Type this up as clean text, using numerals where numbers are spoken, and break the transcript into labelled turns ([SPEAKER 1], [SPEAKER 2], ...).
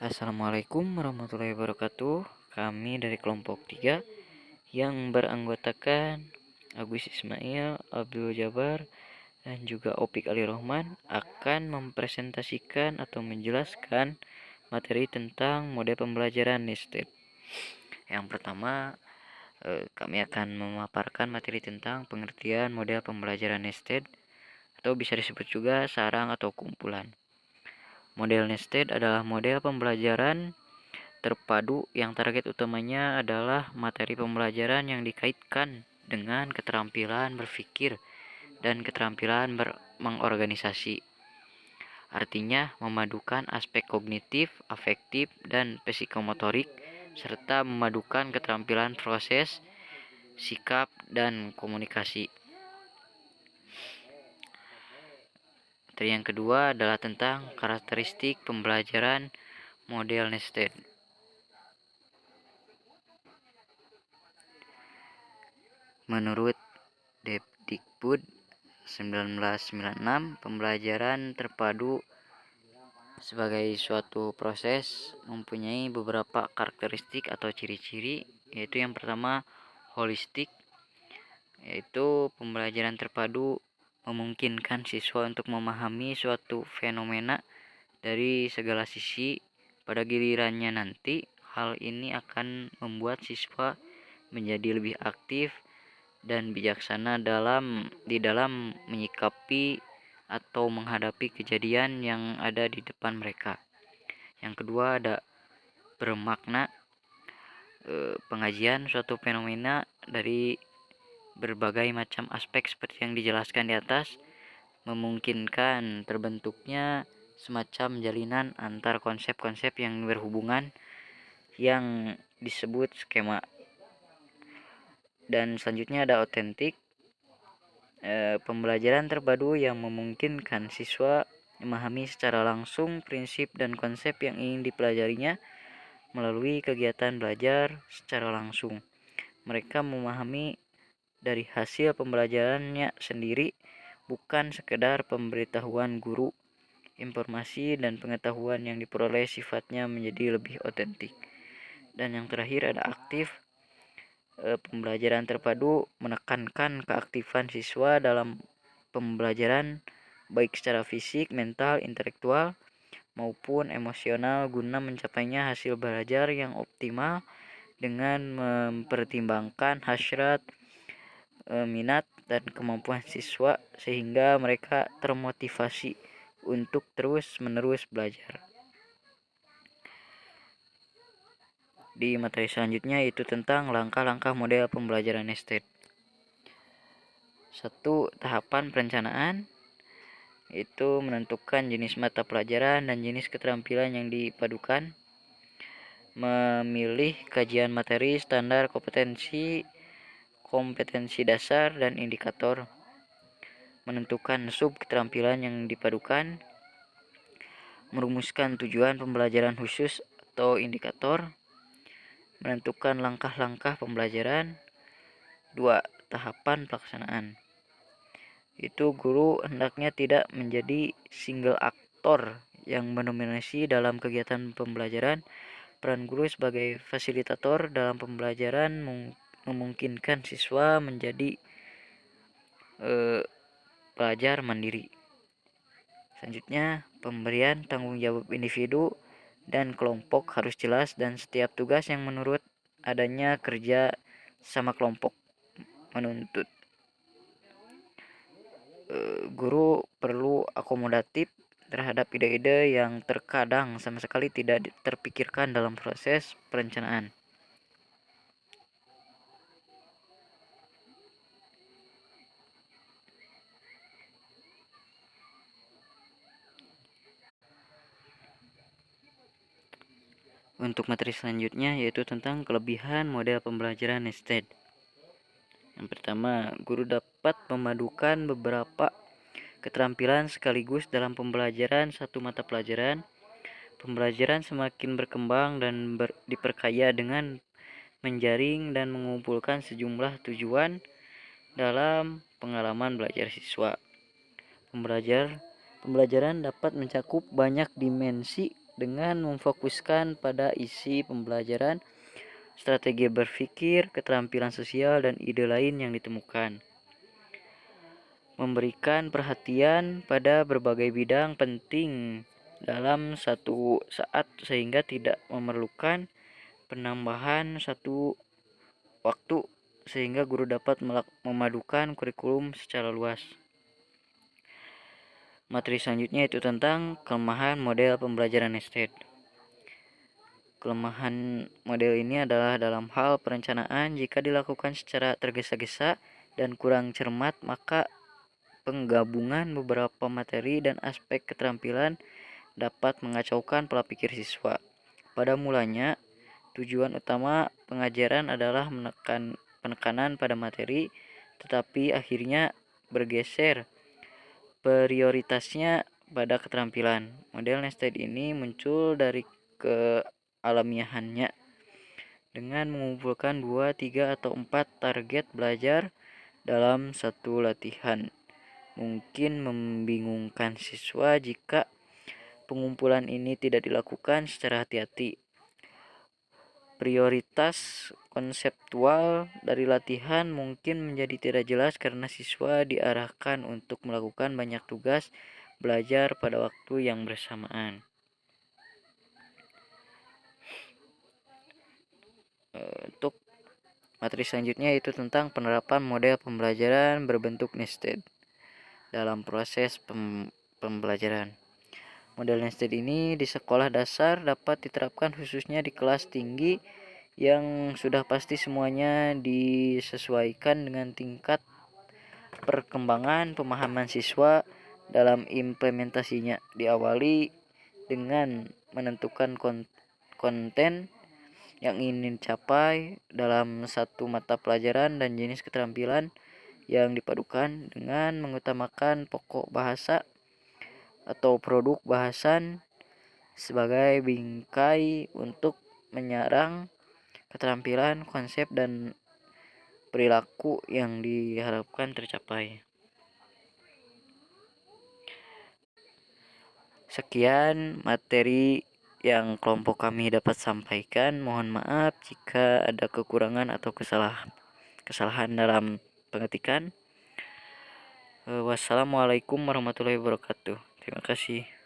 [SPEAKER 1] Assalamualaikum warahmatullahi wabarakatuh. Kami dari kelompok 3 yang beranggotakan Agus Ismail, Abdul Jabar, dan juga Opik Ali Rohman akan mempresentasikan atau menjelaskan materi tentang model pembelajaran nested. Yang pertama, kami akan memaparkan materi tentang pengertian model pembelajaran nested atau bisa disebut juga sarang atau kumpulan. Model nested adalah model pembelajaran terpadu yang target utamanya adalah materi pembelajaran yang dikaitkan dengan keterampilan berpikir dan keterampilan mengorganisasi. Artinya memadukan aspek kognitif, afektif, dan psikomotorik serta memadukan keterampilan proses, sikap, dan komunikasi. Materi yang kedua adalah tentang karakteristik pembelajaran model nested. Menurut Depdikbud 1996, pembelajaran terpadu sebagai suatu proses mempunyai beberapa karakteristik atau ciri-ciri, yaitu yang pertama holistik, yaitu pembelajaran terpadu memungkinkan siswa untuk memahami suatu fenomena dari segala sisi. Pada gilirannya nanti, hal ini akan membuat siswa menjadi lebih aktif dan bijaksana di dalam menyikapi atau menghadapi kejadian yang ada di depan mereka. Yang kedua ada bermakna, pengajian suatu fenomena dari berbagai macam aspek seperti yang dijelaskan di atas memungkinkan terbentuknya semacam jalinan antar konsep-konsep yang berhubungan yang disebut skema. Dan selanjutnya ada otentik, pembelajaran terpadu yang memungkinkan siswa memahami secara langsung prinsip dan konsep yang ingin dipelajarinya melalui kegiatan belajar secara langsung. Mereka memahami dari hasil pembelajarannya sendiri, bukan sekedar pemberitahuan guru. Informasi dan pengetahuan yang diperoleh sifatnya menjadi lebih otentik. Dan yang terakhir ada aktif, pembelajaran terpadu menekankan keaktifan siswa dalam pembelajaran baik secara fisik, mental, intelektual maupun emosional guna mencapainya hasil belajar yang optimal dengan mempertimbangkan hasrat, minat, dan kemampuan siswa sehingga mereka termotivasi untuk terus-menerus belajar. Di materi selanjutnya yaitu tentang langkah-langkah model pembelajaran nested. 1. Tahapan perencanaan, itu menentukan jenis mata pelajaran dan jenis keterampilan yang dipadukan. Memilih kajian materi, standar kompetensi dasar dan indikator. Menentukan sub keterampilan yang dipadukan. Merumuskan tujuan pembelajaran khusus atau indikator. Menentukan langkah-langkah pembelajaran. 2. Tahapan pelaksanaan, itu guru hendaknya tidak menjadi single aktor yang mendominasi dalam kegiatan pembelajaran. Peran guru sebagai fasilitator dalam pembelajaran memungkinkan siswa menjadi pelajar mandiri. Selanjutnya, pemberian tanggung jawab individu dan kelompok harus jelas dan setiap tugas yang menurut adanya kerja sama kelompok menuntut. Guru perlu akomodatif terhadap ide-ide yang terkadang sama sekali tidak terpikirkan dalam proses perencanaan. Untuk materi selanjutnya yaitu tentang kelebihan model pembelajaran nested. Yang pertama, guru dapat memadukan beberapa keterampilan sekaligus dalam pembelajaran satu mata pelajaran. Pembelajaran semakin berkembang dan diperkaya dengan menjaring dan mengumpulkan sejumlah tujuan dalam pengalaman belajar siswa. Pembelajaran dapat mencakup banyak dimensi dengan memfokuskan pada isi pembelajaran, strategi berpikir, keterampilan sosial, dan ide lain yang ditemukan. Memberikan perhatian pada berbagai bidang penting dalam satu saat sehingga tidak memerlukan penambahan satu waktu sehingga guru dapat memadukan kurikulum secara luas. Materi selanjutnya itu tentang kelemahan model pembelajaran nested. Kelemahan model ini adalah dalam hal perencanaan. Jika dilakukan secara tergesa-gesa dan kurang cermat, maka penggabungan beberapa materi dan aspek keterampilan dapat mengacaukan pola pikir siswa. Pada mulanya, tujuan utama pengajaran adalah penekanan pada materi, tetapi akhirnya bergeser prioritasnya pada keterampilan. Model nested ini muncul dari kealamiahannya dengan mengumpulkan 2, 3, atau 4 target belajar dalam satu latihan. Mungkin membingungkan siswa jika pengumpulan ini tidak dilakukan secara hati-hati. Prioritas konseptual dari latihan mungkin menjadi tidak jelas karena siswa diarahkan untuk melakukan banyak tugas belajar pada waktu yang bersamaan. Untuk materi selanjutnya itu tentang penerapan model pembelajaran berbentuk nested dalam proses pembelajaran. Model nested ini di sekolah dasar dapat diterapkan khususnya di kelas tinggi yang sudah pasti semuanya disesuaikan dengan tingkat perkembangan pemahaman siswa dalam implementasinya. Diawali dengan menentukan konten yang ingin dicapai dalam satu mata pelajaran dan jenis keterampilan yang dipadukan dengan mengutamakan pokok bahasa atau produk bahasan sebagai bingkai untuk menyerang keterampilan, konsep, dan perilaku yang diharapkan tercapai. Sekian materi yang kelompok kami dapat sampaikan. Mohon maaf jika ada kekurangan atau kesalahan dalam pengetikan. Wassalamualaikum warahmatullahi wabarakatuh. Terima kasih.